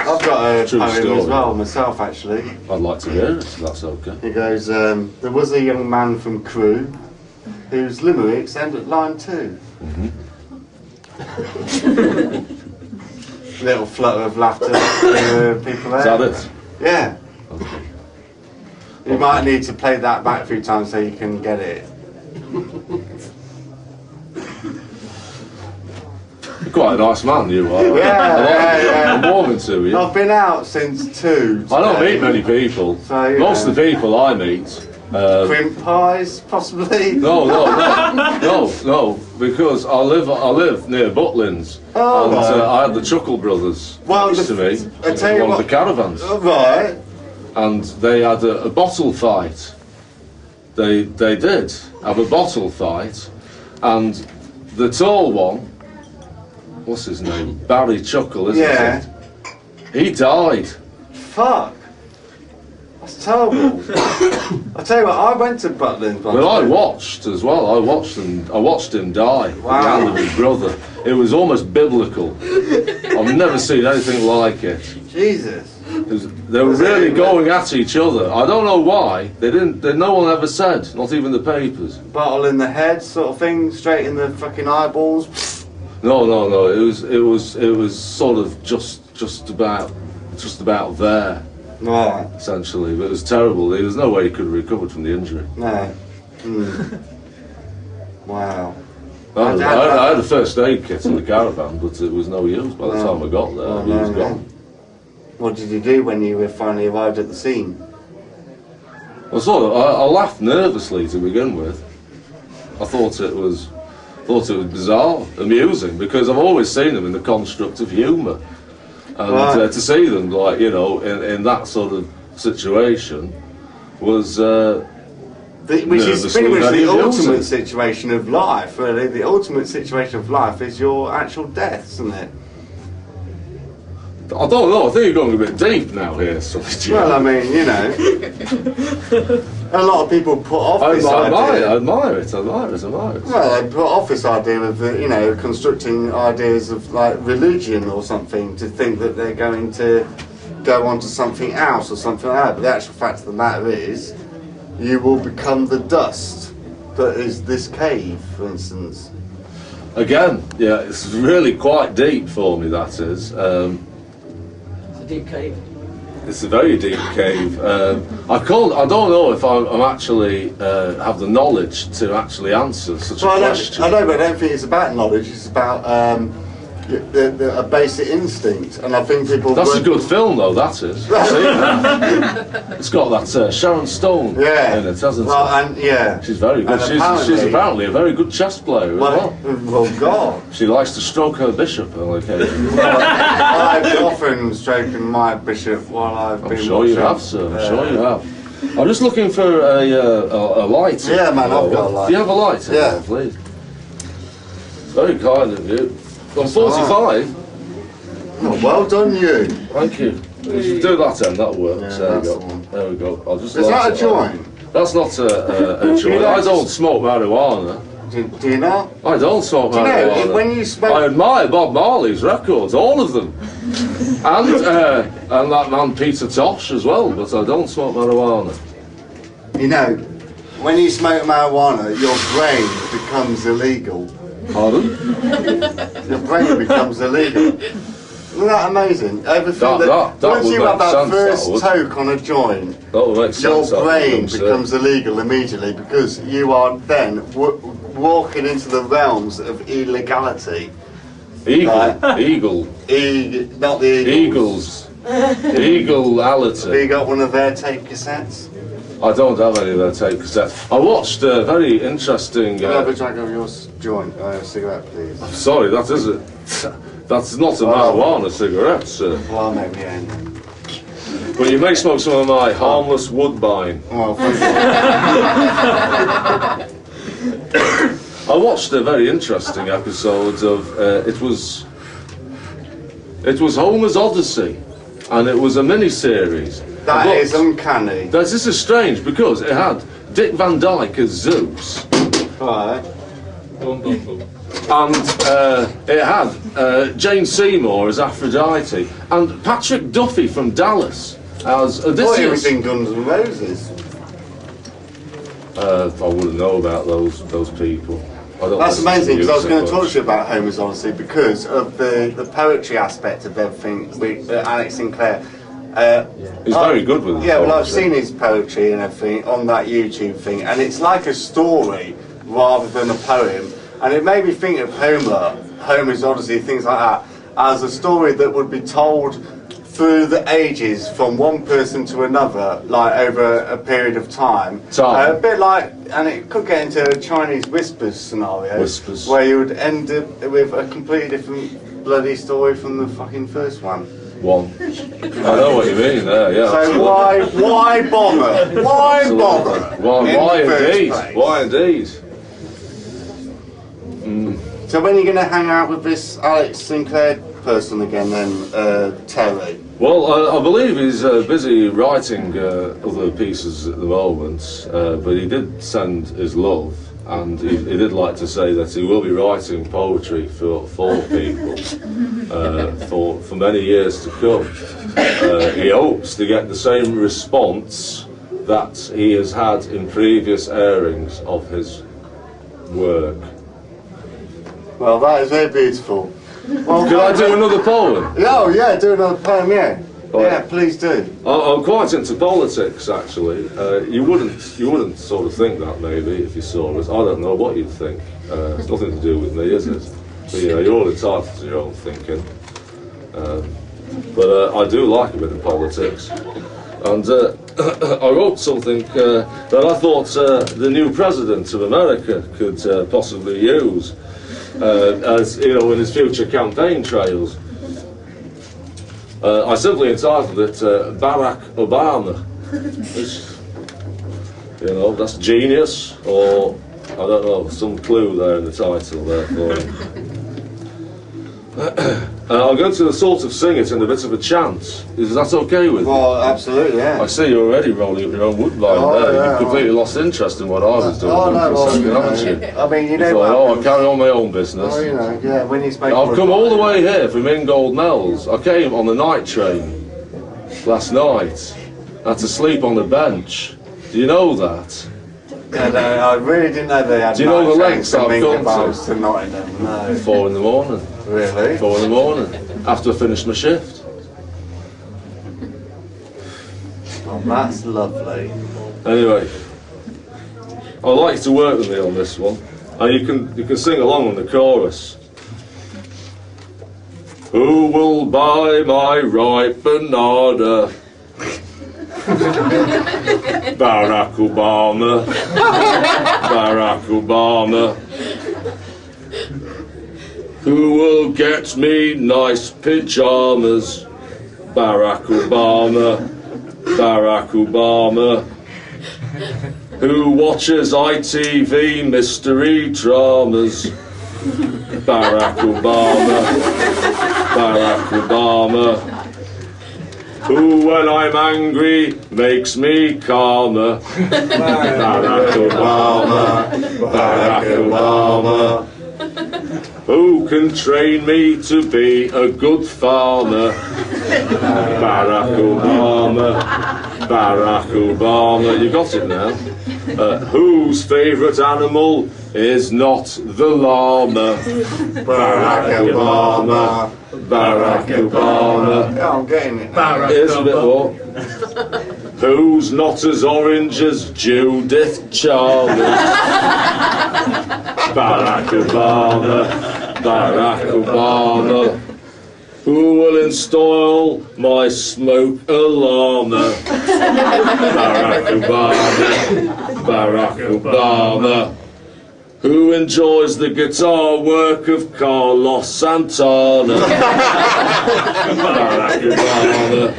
I've got a True poem story. as well myself, actually. I'd like to hear it, if that's okay. It goes, there was a young man from Crewe whose limericks end at line 2. Little flutter of laughter from people there. Is that it? Yeah. Okay. You might need to play that back a few times so you can get it. You're quite a nice man, you are. Yeah. I'm warming to you. I've been out since 2 today. I don't meet many people. So, you Most know. of the people I meet... Crimp pies, possibly? No, because I live near Butlins, Oh, and right. I had the Chuckle Brothers Well, next to me, I tell you one what- of the caravans, Right. and they had a bottle fight. They did have a bottle fight, and the tall one, what's his name? Barry Chuckle, isn't Yeah. it? He died. Fuck. That's terrible. I tell you what, I went to Butlins once. But I watched as well. I watched him die Wow. at the hand of his brother. It was almost biblical. I've never seen anything like it. Jesus. They were really going at each other. I don't know why. They didn't. No one ever said. Not even the papers. Bottle in the head, sort of thing, straight in the fucking eyeballs. No. It was sort of just about there. Right. Essentially, but it was terrible. There was no way he could have recovered from the injury. No. Wow. I had a first aid kit in the caravan, but it was no use by the time I got there. He was gone. What did you do when you finally arrived at the scene? Well, I laughed nervously to begin with. I thought it was bizarre, amusing, because I've always seen them in the construct of humour. And Right. to see them, like, you know, in that sort of situation was Which is nervously pretty much very the amusing. ultimate situation of life, really. The ultimate situation of life is your actual death, isn't it? I don't know, I think you're going a bit deep now here, Sonny G. Well, I mean, you know. A lot of people put off this I idea. admire it. Well, Well, they put off this idea of, you know, constructing ideas of, like, religion or something to think that they're going to go on to something else or something like that. But the actual fact of the matter is, you will become the dust that is this cave, for instance. Again, yeah, it's really quite deep for me, that is. It's a deep cave. It's a very deep cave. I don't know if I'm actually have the knowledge to actually answer such a question. I know, but I don't think it's about knowledge. It's about a basic instinct, and I think people. That's a good film, though. That is. I've seen that. It's got that Sharon Stone in it, hasn't Well, it? and yeah, She's very good. She's apparently a very good chess player as well. Well, God. She likes to stroke her bishop on occasion. I've often stroken my bishop while I've been. I'm sure you have, sir. I'm sure you have. I'm just looking for a light. Yeah, man, I've got a light. Do you have a light? Yeah. Please. Very kind of you. I'm 45. Oh, well done, you. Thank you. We should do that then, that'll work. Yeah, There we that's go. the one. There we go. I'll just Is light that a it up. joint? That's not a joint. I don't smoke marijuana. Do you not? I don't smoke Do you marijuana. know, when you smoke... I admire Bob Marley's records, all of them. And that man Peter Tosh as well, but I don't smoke marijuana. You know, when you smoke marijuana, your brain becomes illegal. Pardon? Your brain becomes illegal. Isn't that amazing? Everything That once would you make have that sense, first that would. toke on a joint, That would make your sense. brain becomes illegal immediately because you are then walking into the realms of illegality. Eagle. Right. Eagle. Not the Eagles. Eagle-ality. Have you got one of their tape cassettes? I don't have any of their tape cassettes. I watched a very interesting... Can I have a drag of your joint? Cigarette, please. Sorry, that isn't... That's not a marijuana cigarette, sir. Well, I'll make the own. But you may smoke some of my harmless woodbine. Well, thank you. I watched a very interesting episode of... It was Homer's Odyssey, and it was a mini-series. That is uncanny. This is strange, because it had Dick Van Dyke as Zeus. Right. And it had Jane Seymour as Aphrodite and Patrick Duffy from Dallas as I thought he was Odysseus. in Guns N' Roses. I wouldn't know about those people. I don't That's listen amazing, because I was music going to talk much. to you about Homer's Odyssey because of the poetry aspect of everything with Alex Sinclair. He's very good with his Yeah, well, I've poetry. seen his poetry and everything on that YouTube thing, and it's like a story rather than a poem. And it made me think of Homer's Odyssey, things like that, as a story that would be told through the ages from one person to another, like over a period of time. A bit like, and it could get into a Chinese whispers scenario, Whispers. where you would end up with a completely different bloody story from the fucking first one. One. I know what you mean there, yeah. So absolutely. why bother? Why bother? Why in the first indeed? place? Why indeed? So when are you going to hang out with this Alex Sinclair person again then, Terry? Well, I believe he's busy writing other pieces at the moment, but he did send his love, and he did like to say that he will be writing poetry for people for many years to come. He hopes to get the same response that he has had in previous airings of his work. Well, that is very beautiful. Well, Could I do another poem? Oh yeah, do another poem, yeah. Oh, Yeah, please do. I'm quite into politics, actually. You wouldn't sort of think that, maybe, if you saw us. I don't know what you'd think. It's nothing to do with me, is it? But, you know, you're all entitled to your own thinking. But I do like a bit of politics. And I wrote something that I thought the new president of America could possibly use, as, you know, in his future campaign trails. I simply entitled it Barack Obama. Which, you know, that's genius, or I don't know, some clue there in the title there for him. I'm going to sort of sing it in a bit of a chant. Is that okay with you? Well, absolutely, yeah. I see you're already rolling up your own woodbine there. Yeah, You've completely lost interest in what I was doing. Oh no, for a second, well, haven't you? I mean, you You know thought, what oh, I'll happens. carry on my own business. Oh, you know, yeah, when he's making I've come all the way here from Ingold Mells. I came on the night train last night. I had to sleep on the bench. Do you know that? Yeah, no, I really didn't know they had. Do you know night the trains lengths from I've Lincoln gone Bells to Nottingham? No. 4 in the morning. Really? 4 in the morning. After I finished my shift. Oh, that's lovely. Anyway, I'd like you to work with me on this one. And you can sing along on the chorus. Who will buy my ripe banana? Barack Obama. Barack Obama. Who will get me nice pyjamas? Barack Obama. Barack Obama. Who watches ITV mystery dramas? Barack Obama. Barack Obama. Who, when I'm angry, makes me calmer? Barack Obama. Barack Obama. Who can train me to be a good farmer? Barack Obama. Barack Obama. You got it now. Whose favourite animal is not the llama? Barack Obama. Barack Obama. Yeah, I'm getting it. Here's a bit more. Who's not as orange as Judith Chalmers? Barack Obama. Barack Obama. Who will install my smoke alarmer? Barack Obama. Barack Obama. Who enjoys the guitar work of Carlos Santana? Barack Obama.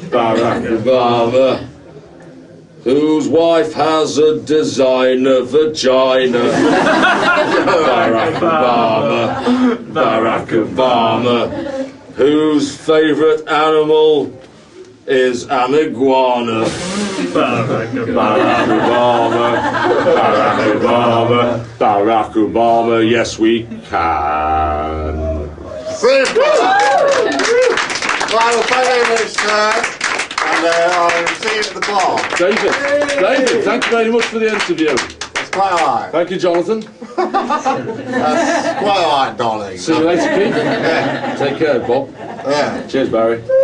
Barack Obama. Whose wife has a designer vagina? Barack Obama. Barack Obama. Whose favourite animal is an iguana. Barack Obama, Barack Obama, Barack Obama, yes we can. Super! Well, thank you very much, sir. And I'll see you at the bar. David, thank you very much for the interview. It's quite alright. Thank you, Jonathan. That's quite alright, darling. See you later, Keith. Yeah. Take care, Bob. Yeah. Cheers, Barry. No.